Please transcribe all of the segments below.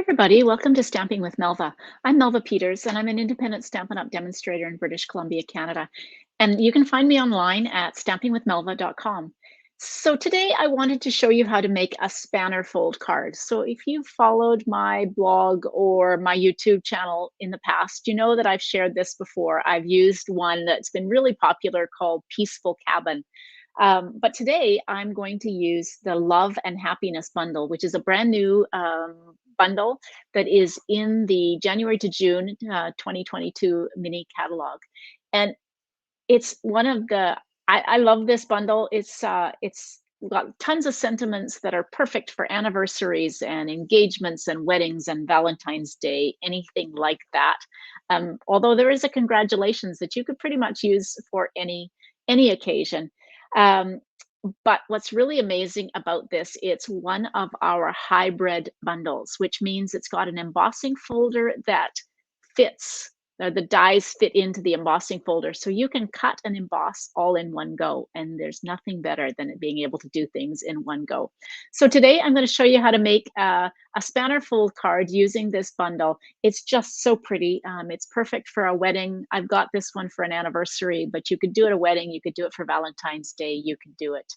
everybody, welcome to Stamping with Melva. I'm Melva Peters and I'm an independent Stampin' Up! Demonstrator in British Columbia, Canada. And you can find me online at stampingwithmelva.com. So today I wanted to show you how to make a spanner fold card. So if you've followed my blog or my YouTube channel in the past, you know that I've shared this before. I've used one that's been really popular called Peaceful Cabin. But today I'm going to use the Love and Happiness bundle, which is a brand new bundle that is in the January to June 2022 mini catalog. And it's one of the, I love this bundle. It's got tons of sentiments that are perfect for anniversaries and engagements and weddings and Valentine's Day, anything like that. Although there is a congratulations that you could pretty much use for any occasion. But what's really amazing about this, it's one of our hybrid bundles, which means it's got an embossing folder that fits, the dies fit into the embossing folder. So you can cut and emboss all in one go. And there's nothing better than it being able to do things in one go. So today I'm going to show you how to make a spanner fold card using this bundle. It's just so pretty. It's perfect for a wedding. I've got this one for an anniversary, but you could do it at a wedding. You could do it for Valentine's Day. You could do it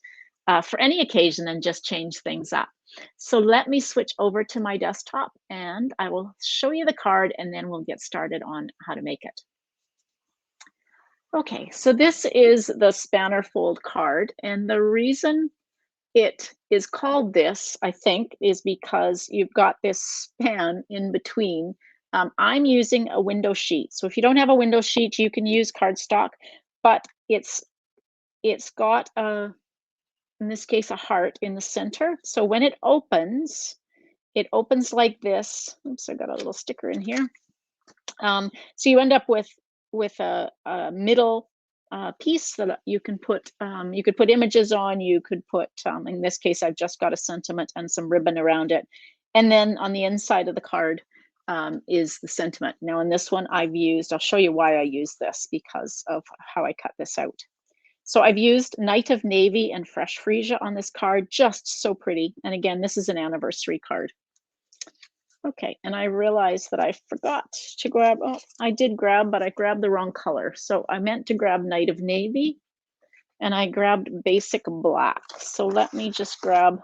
for any occasion and just change things up. So let me switch over to my desktop and I will show you the card and then we'll get started on how to make it. Okay, so this is the spanner fold card, and the reason it is called this, I think, is because you've got this span in between. I'm using a window sheet. So if you don't have a window sheet, you can use cardstock, but it's got a, in this case, a heart in the center. So when it opens like this. Oops, I got a little sticker in here. So you end up with a middle piece that you can put, you could put images on, you could put, in this case, I've just got a sentiment and some ribbon around it. And then on the inside of the card is the sentiment. Now in this one I've used, I'll show you why I use this because of how I cut this out. So I've used Night of Navy and Fresh Freesia on this card, just so pretty. And again, this is an anniversary card. Okay, and I realized that I forgot to grab, oh, I did grab, but I grabbed the wrong color. So I meant to grab Night of Navy and I grabbed Basic Black. So let me just grab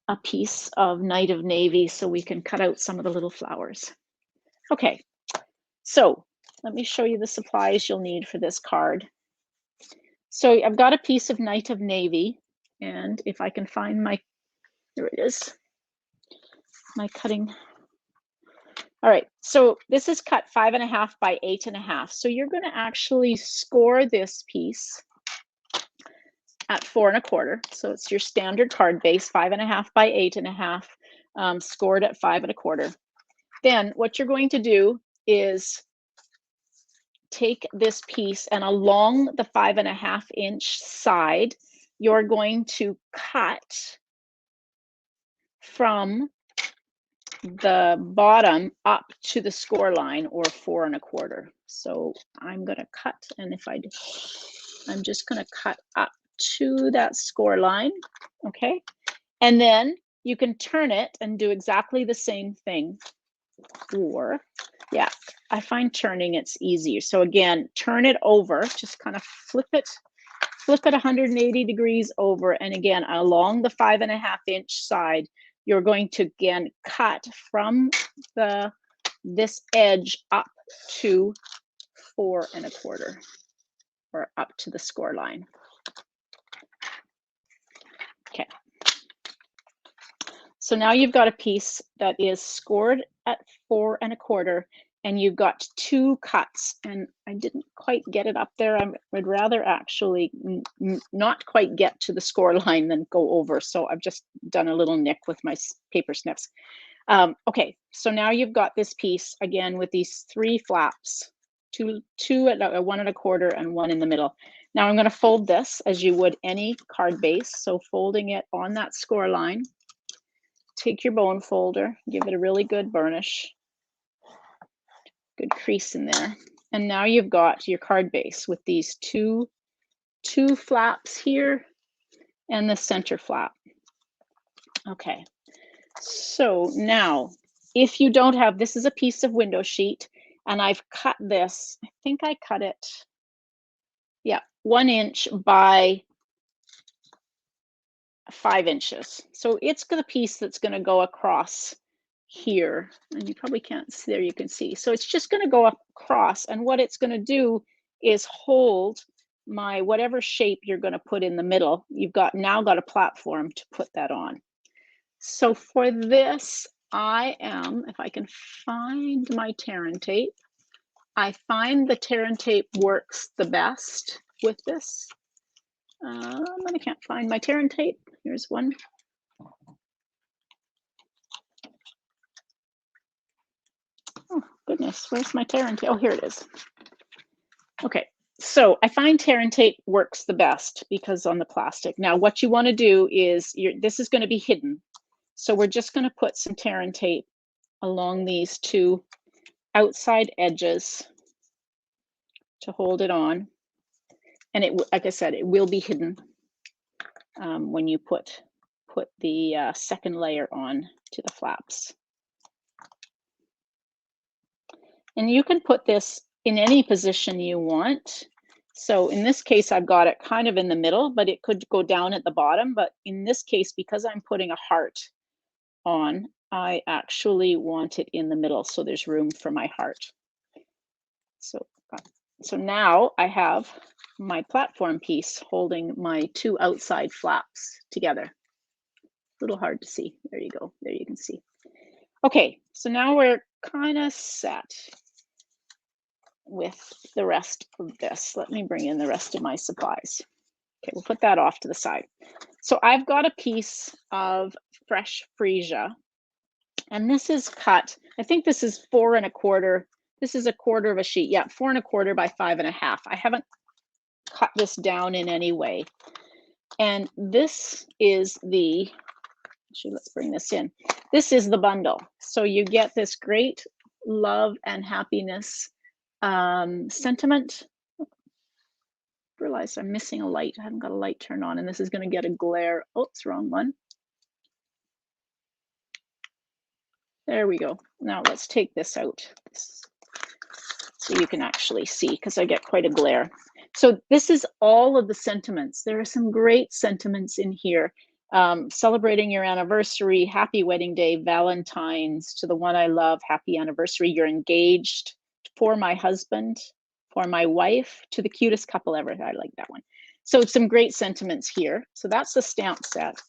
a piece of Night of Navy so we can cut out some of the little flowers. Okay, so let me show you the supplies you'll need for this card. So I've got a piece of Night of Navy, and if I can find my, there it is, my cutting. All right, so this is cut 5.5 by 8.5. So you're going to actually score this piece at 4 1/4. So it's your standard card base, 5.5 by 8.5, scored at 5 1/4. Then what you're going to do is take this piece and along the 5.5 inch side, you're going to cut from the bottom up to the score line, or 4 1/4. So I'm going to cut, and if I'm just going to cut up to that score line. Okay, and then you can turn it and do exactly the same thing. Or yeah, I find turning it's easier. So again, turn it over, just kind of flip it 180 degrees over, and again along the 5.5 inch side, you're going to again cut from this edge up to 4 1/4, or up to the score line. Okay. So now you've got a piece that is scored at 4 1/4, and you've got 2 cuts, and I didn't quite get it up there. I would rather actually not quite get to the score line than go over. So I've just done a little nick with my paper snips. Okay, so now you've got this piece again with these 3 flaps, two at 1 1/4 and 1 in the middle. Now I'm going to fold this as you would any card base. So folding it on that score line. Take your bone folder, give it a really good burnish, good crease in there. And now you've got your card base with these two flaps here and the center flap. Okay, So now, if you don't have, this is a piece of window sheet, and I've cut this, I think I cut it, yeah, 1 inch by 5 inches. So it's the piece that's going to go across here. And you probably can't see, there you can see. So it's just going to go across. And what it's going to do is hold my whatever shape you're going to put in the middle. You've now got a platform to put that on. So for this, I am, if I can find my tear and tape, I find the tear and tape works the best with this. I can't find my tear and tape. Here's one. Oh, goodness, where's my tear and tape? Oh, here it is. Okay, so I find tear and tape works the best because on the plastic. Now, what you want to do is, this is going to be hidden. So we're just going to put some tear and tape along these two outside edges to hold it on. And it, like I said, it will be hidden when you put the second layer on to the flaps. And you can put this in any position you want. So in this case, I've got it kind of in the middle, but it could go down at the bottom. But in this case, because I'm putting a heart on, I actually want it in the middle, so there's room for my heart. So now I have my platform piece holding my two outside flaps together. A little hard to see. There you go. There you can see. Okay, so now we're kind of set with the rest of this. Let me bring in the rest of my supplies. Okay, we'll put that off to the side. So I've got a piece of fresh freesia, and this is cut. I think this is 4 1/4. This is 1/4 of a sheet. Yeah, 4 1/4 by 5 1/2. I haven't cut this down in any way. And this is the, actually, let's bring this in. This is the bundle. So you get this great love and happiness sentiment. Realize I'm missing a light. I haven't got a light turned on, and this is going to get a glare. Oh, it's the wrong one. There we go. Now let's take this out so you can actually see, because I get quite a glare. So this is all of the sentiments. There are some great sentiments in here. Celebrating your anniversary, happy wedding day, Valentine's, to the one I love, happy anniversary, you're engaged, for my husband, for my wife, to the cutest couple ever. I like that one. So some great sentiments here. So that's the stamp set.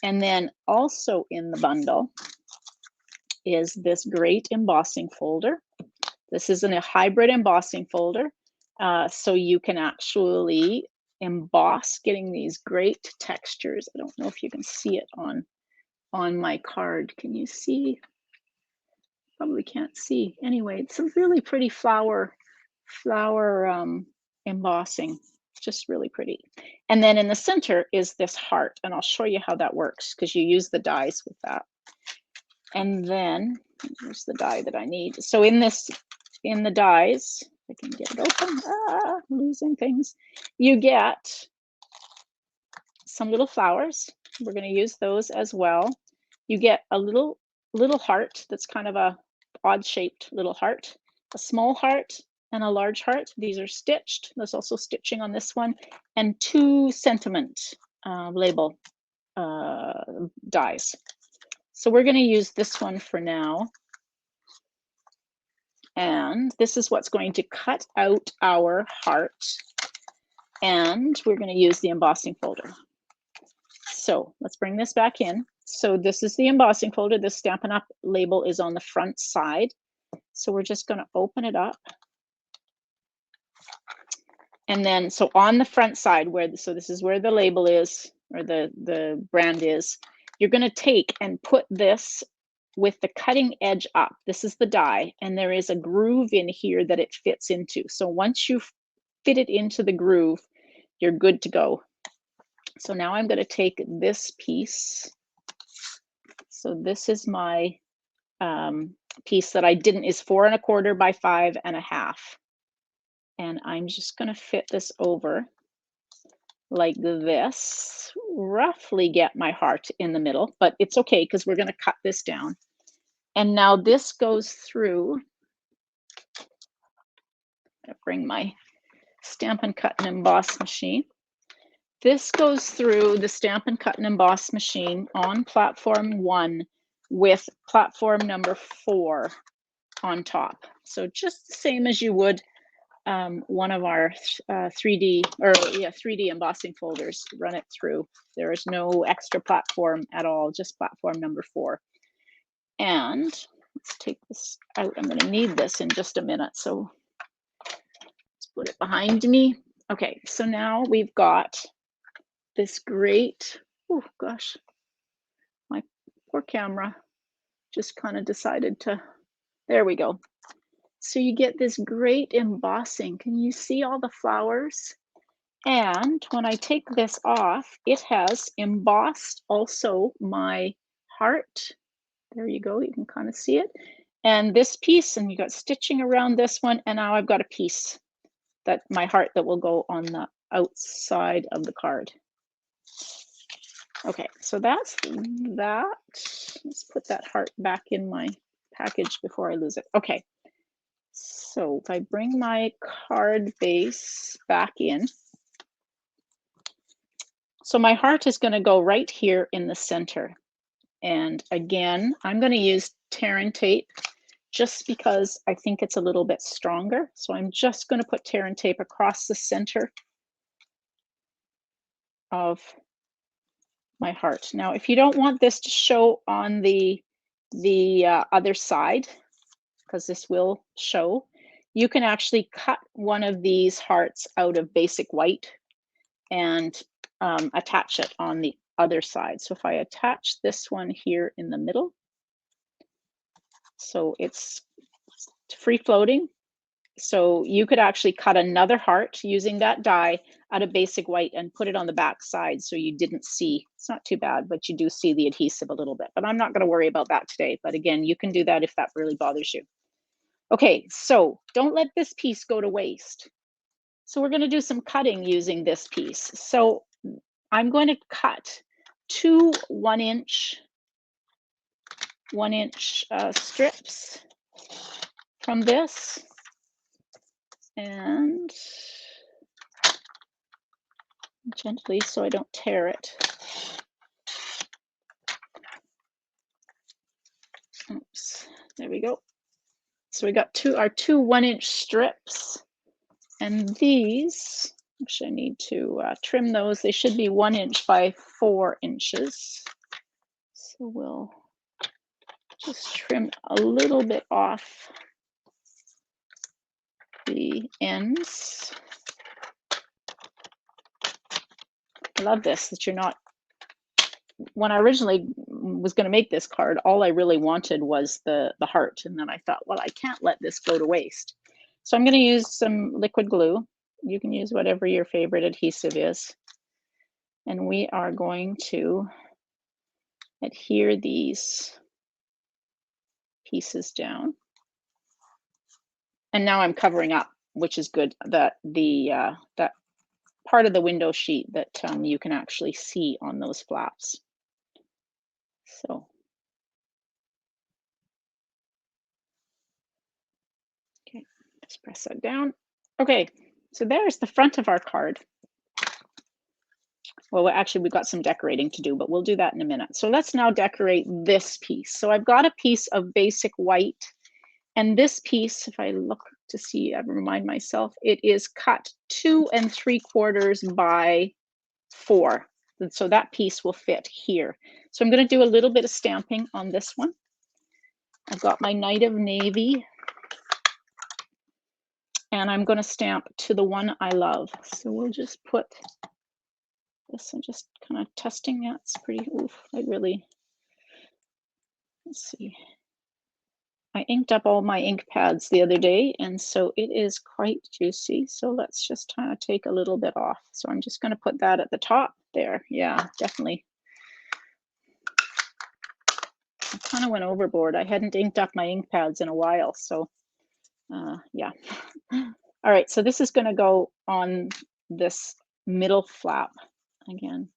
And then also in the bundle is this great embossing folder. This is a hybrid embossing folder. So you can actually emboss, getting these great textures. I don't know if you can see it on my card. Can you see? Probably can't see. Anyway, it's a really pretty flower embossing. Just really pretty. And then in the center is this heart, and I'll show you how that works, because you use the dies with that. And then here's the die that I need. So in the dies, I can get it open. Losing things. You get some little flowers. We're going to use those as well. You get a little heart that's kind of a odd shaped little heart, a small heart, and a large heart. These are stitched. There's also stitching on this one, and 2 sentiment label dies. So we're going to use this one for now. And this is what's going to cut out our heart. And we're going to use the embossing folder. So let's bring this back in. So this is the embossing folder. The Stampin' Up! Label is on the front side. So we're just going to open it up. And then, so on the front side, so this is where the label is, or the brand is, you're going to take and put this with the cutting edge up. This is the die, and there is a groove in here that it fits into. So once you fit it into the groove, you're good to go. So now I'm going to take this piece. So this is my piece that I didn't, is 4 1/4 by 5 1/2. And I'm just going to fit this over like this, roughly get my heart in the middle, but it's okay because we're going to cut this down. And now this goes through. I bring my Stampin' Cut and Emboss machine. This goes through the Stampin' Cut and Emboss machine on platform 1 with platform number 4 on top. So just the same as you would one of our 3D embossing folders, run it through. There is no extra platform at all, just platform number 4. And let's take this out. I'm going to need this in just a minute, so let's put it behind me. Okay, so now we've got this great, oh gosh, my poor camera just kind of decided to, there we go. So you get this great embossing. Can you see all the flowers? And when I take this off, it has embossed also my heart. There you go, you can kind of see it. And this piece, and you got stitching around this one, and now I've got a piece that my heart that will go on the outside of the card. Okay, so that's that. Let's put that heart back in my package before I lose it. Okay, so if I bring my card base back in, so my heart is going to go right here in the center. And again, I'm going to use tear and tape just because I think it's a little bit stronger. So I'm just going to put tear and tape across the center of my heart. Now, if you don't want this to show on the other side, because this will show, you can actually cut one of these hearts out of basic white and attach it on the other side. So if I attach this one here in the middle, so it's free floating. So you could actually cut another heart using that die out of basic white and put it on the back side so you didn't see. It's not too bad, but you do see the adhesive a little bit. But I'm not going to worry about that today. But again, you can do that if that really bothers you. Okay, so don't let this piece go to waste. So we're going to do some cutting using this piece. So I'm going to cut 2 1-inch strips from this, and gently so I don't tear it. Oops, there we go. So we got our 2 1-inch strips, and these, actually I need to trim those. They should be 1 inch by 4 inches. So we'll just trim a little bit off the ends. I love this, that you're not, when I originally was going to make this card, all I really wanted was the heart. And then I thought, well, I can't let this go to waste. So I'm going to use some liquid glue. You can use whatever your favorite adhesive is. And we are going to adhere these pieces down. And now I'm covering up, which is good, that that part of the window sheet that you can actually see on those flaps. So, okay, just press that down. Okay, so there's the front of our card. Well, actually, we've got some decorating to do, but we'll do that in a minute. So let's now decorate this piece. So I've got a piece of basic white, and this piece, if I look to see, I remind myself, it is cut 2 3/4 by 4. And so that piece will fit here. So I'm going to do a little bit of stamping on this one. I've got my Night of Navy, and I'm going to stamp To the One I Love. So we'll just put this, I'm just kind of testing that. It's pretty, oof, I really, let's see. I inked up all my ink pads the other day, and so it is quite juicy. So let's just kind of take a little bit off. So I'm just going to put that at the top there. Yeah, definitely. I kind of went overboard. I hadn't inked up my ink pads in a while, so yeah. All right, so this is going to go on this middle flap. Again,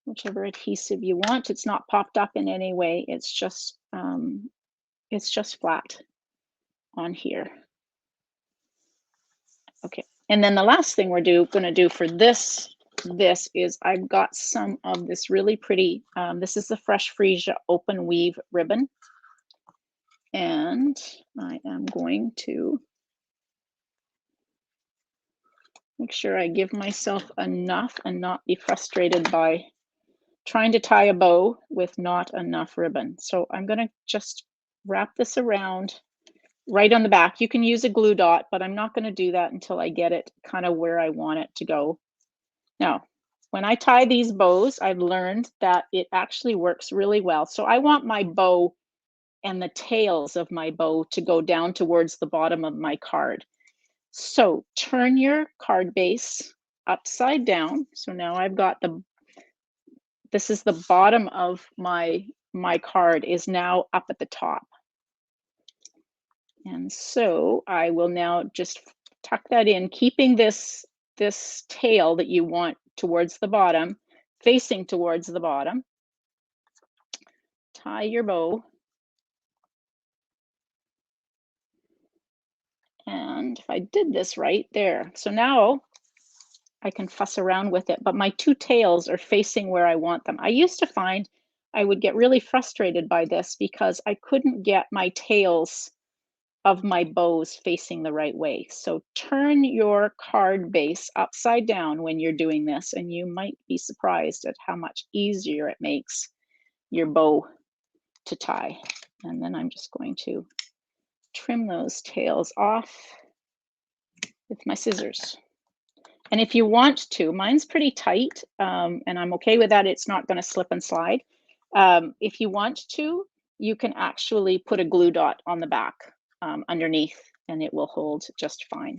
whichever adhesive you want. It's not popped up in any way. It's just flat on here. Okay, and then the last thing we're going to do for this is I've got some of this really pretty, this is the Fresh Freesia open weave ribbon. And I am going to make sure I give myself enough and not be frustrated by trying to tie a bow with not enough ribbon. So I'm going to just wrap this around right on the back. You can use a glue dot, but I'm not going to do that until I get it kind of where I want it to go. Now, when I tie these bows, I've learned that it actually works really well. So I want my bow and the tails of my bow to go down towards the bottom of my card. So turn your card base upside down. So now I've got this is the bottom of my card is now up at the top. And so I will now just tuck that in, keeping this tail that you want towards the bottom, facing towards the bottom. Tie your bow. And if I did this right there, so now I can fuss around with it, but my two tails are facing where I want them. I used to find I would get really frustrated by this because I couldn't get my tails of my bows facing the right way. So turn your card base upside down when you're doing this, and you might be surprised at how much easier it makes your bow to tie. And then I'm just going to trim those tails off with my scissors. And if you want to, mine's pretty tight, and I'm okay with that. It's not going to slip and slide. If you want to, you can actually put a glue dot on the back underneath, and it will hold just fine.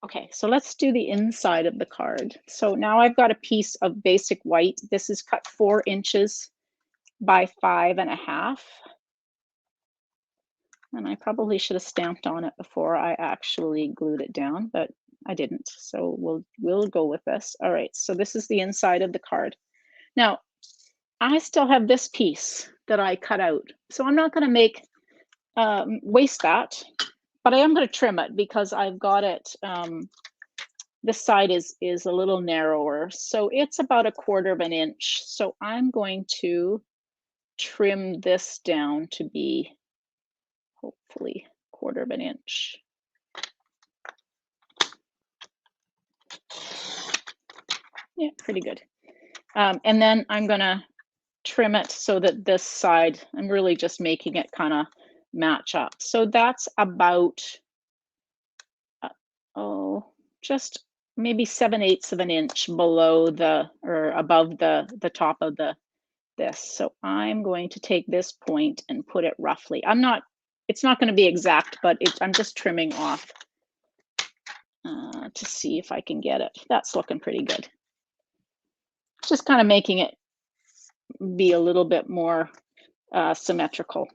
Okay, so let's do the inside of the card. So now I've got a piece of basic white. This is cut 4 inches by 5.5. And I probably should have stamped on it before I actually glued it down, but I didn't. So we'll go with this. All right, so this is the inside of the card. Now, I still have this piece that I cut out. So I'm not going to make waste that, but I am going to trim it because I've got it. This side is a little narrower, so it's about 1/4 of an inch. So I'm going to trim this down to be hopefully 1/4 of an inch. Yeah, pretty good. And then I'm going to trim it so that this side, I'm really just making it kind of match up. So that's about, just maybe 7/8 of an inch below or above the top of this. So I'm going to take this point and put it roughly. It's not going to be exact, but I'm just trimming off to see if I can get it. That's looking pretty good. Just kind of making it be a little bit more symmetrical.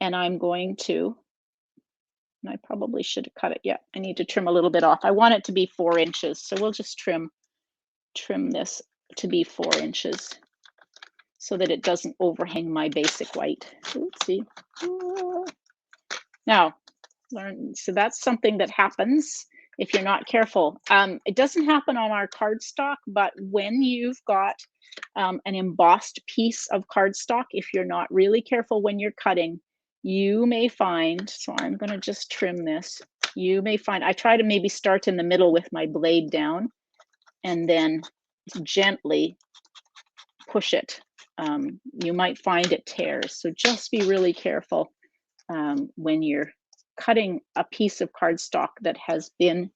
And I'm going to, and I probably should have cut it yet. I need to trim a little bit off. I want it to be 4 inches. So we'll just trim this to be 4 inches so that it doesn't overhang my basic white. Oopsie. Now, so that's something that happens if you're not careful. It doesn't happen on our cardstock, but when you've got an embossed piece of cardstock, if you're not really careful when you're cutting, you may find, so I'm going to just trim this, you may find, I try to maybe start in the middle with my blade down and then gently push it. You might find it tears, so just be really careful when you're cutting a piece of cardstock that has been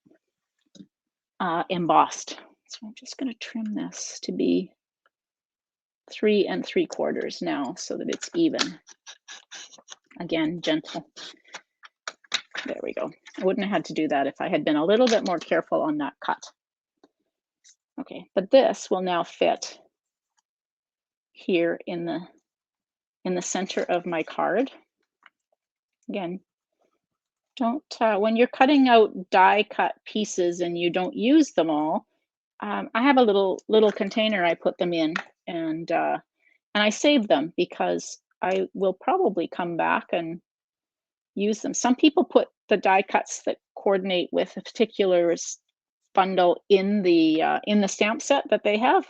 embossed. So I'm just going to trim this to be 3 3/4 now so that it's even. Again, gentle. There we go. I wouldn't have had to do that if I had been a little bit more careful on that cut. Okay, but this will now fit here in the center of my card. Again, Don't, when you're cutting out die cut pieces and you don't use them all, I have a little container I put them in, and I save them because I will probably come back and use them. Some people put the die cuts that coordinate with a particular bundle in the stamp set that they have,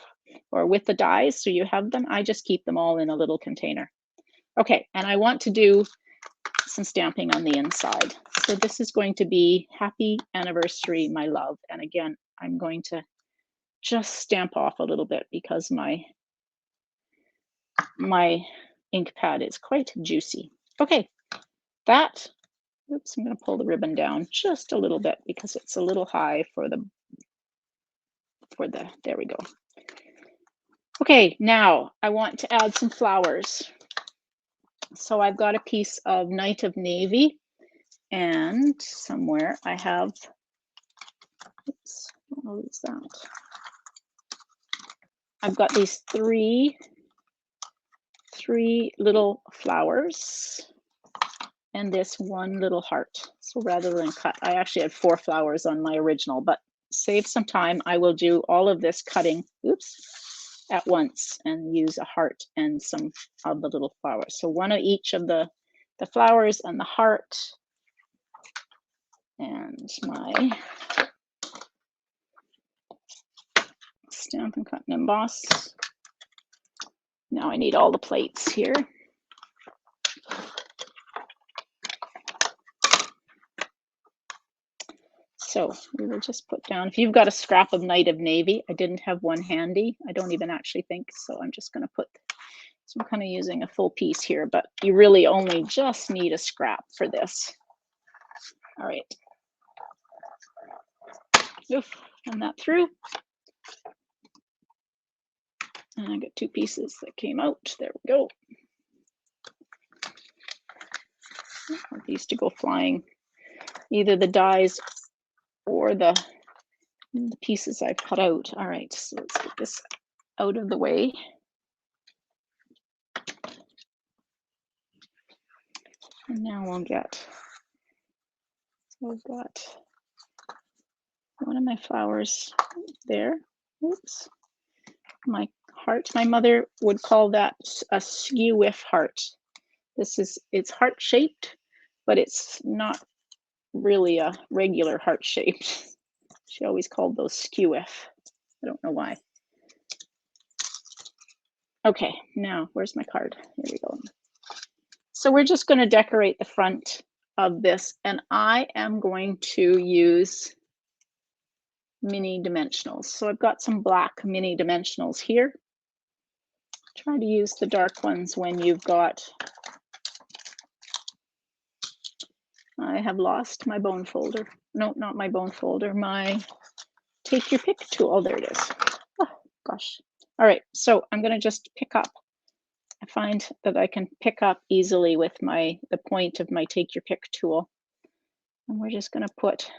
or with the dies, so you have them. I just keep them all in a little container. Okay, and I want to do some stamping on the inside. So this is going to be Happy Anniversary, My Love. And again, I'm going to just stamp off a little bit because my ink pad is quite juicy. Okay, that, oops, I'm going to pull the ribbon down just a little bit because it's a little high for the, there we go. Okay, now I want to add some flowers. So I've got a piece of Night of Navy, and somewhere I have, oops, what is that? I've got these three little flowers and this one little heart. So rather than cut, I actually had 4 flowers on my original, but save some time. I will do all of this cutting, oops, at once and use a heart and some of the little flowers. So one of each of the flowers and the heart, and my Stamp and Cut and Emboss. Now I need all the plates here. So we will just put down, if you've got a scrap of Night of Navy, I didn't have one handy. I don't even actually think, so I'm just gonna put, so I'm kind of using a full piece here, but you really only just need a scrap for this. All right. Oof, run that through. And I got 2 pieces that came out. There we go. I want these to go flying, either the dies or the pieces I've cut out. All right, so let's get this out of the way. And now we'll get, so I've got one of my flowers there. Oops. My heart, my mother would call that a skew whiff heart. This is, it's heart shaped, but it's not really a regular heart shape. She always called those skew whiff. I don't know why. Okay, now where's my card? Here we go. So we're just going to decorate the front of this, and I am going to use mini dimensionals. So I've got some black mini dimensionals here. Try to use the dark ones when you've got, I have lost my bone folder. No, not my bone folder, my take your pick tool. Oh, there it is. Oh, gosh. All right, so I'm going to just pick up. I find that I can pick up easily with the point of my take your pick tool. And we're just going to put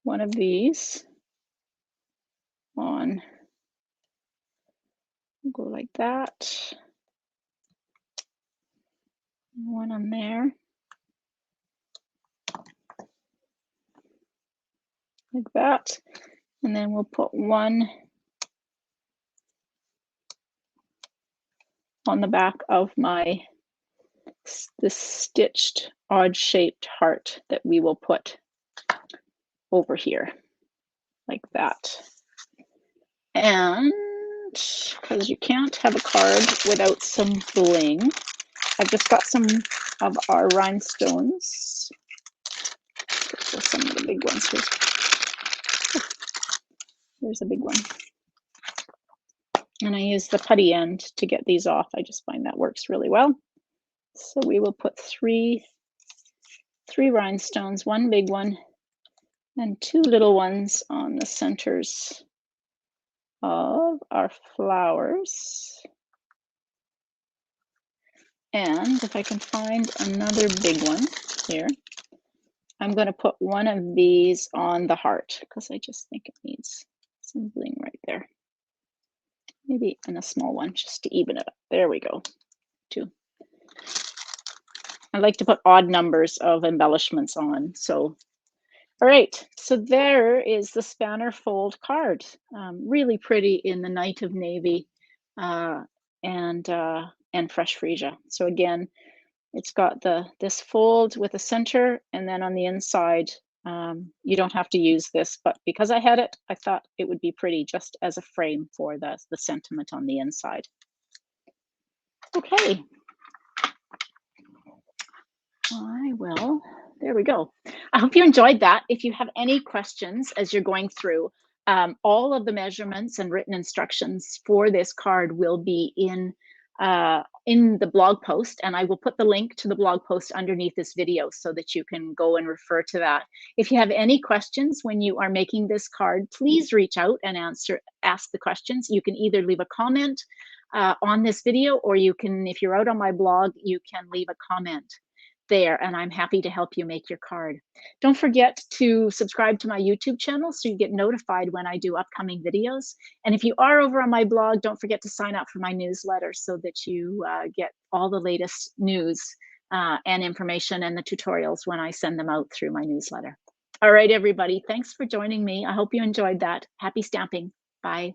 one of these on, go like that. One on there. Like that. And then we'll put one on the back of this stitched odd shaped heart that we will put over here like that. And because you can't have a card without some bling, I've just got some of our rhinestones. Some of the big ones here. There's a big one. And I use the putty end to get these off. I just find that works really well. So we will put three rhinestones, one big one and 2 little ones on the centers of our flowers. And if I can find another big one here, I'm going to put one of these on the heart because I just think it needs some bling right there. Maybe in a small one just to even it up. There we go. 2. I like to put odd numbers of embellishments on. So, all right. So there is the spanner fold card. Really pretty in the night of navy uh, and fresh freesia. So again, it's got this fold with a center, and then on the inside, you don't have to use this, but because I had it, I thought it would be pretty just as a frame for the sentiment on the inside. Okay, I will. There we go. I hope you enjoyed that. If you have any questions as you're going through, all of the measurements and written instructions for this card will be in the blog post, and I will put the link to the blog post underneath this video so that you can go and refer to that. If you have any questions when you are making this card, please reach out and ask the questions. You can either leave a comment on this video, or you can, if you're out on my blog, you can leave a comment there, and I'm happy to help you make your card. Don't forget to subscribe to my YouTube channel so you get notified when I do upcoming videos. And if you are over on my blog, don't forget to sign up for my newsletter so that you get all the latest news and information and the tutorials when I send them out through my newsletter. All right, everybody, thanks for joining me. I hope you enjoyed that. Happy stamping. Bye.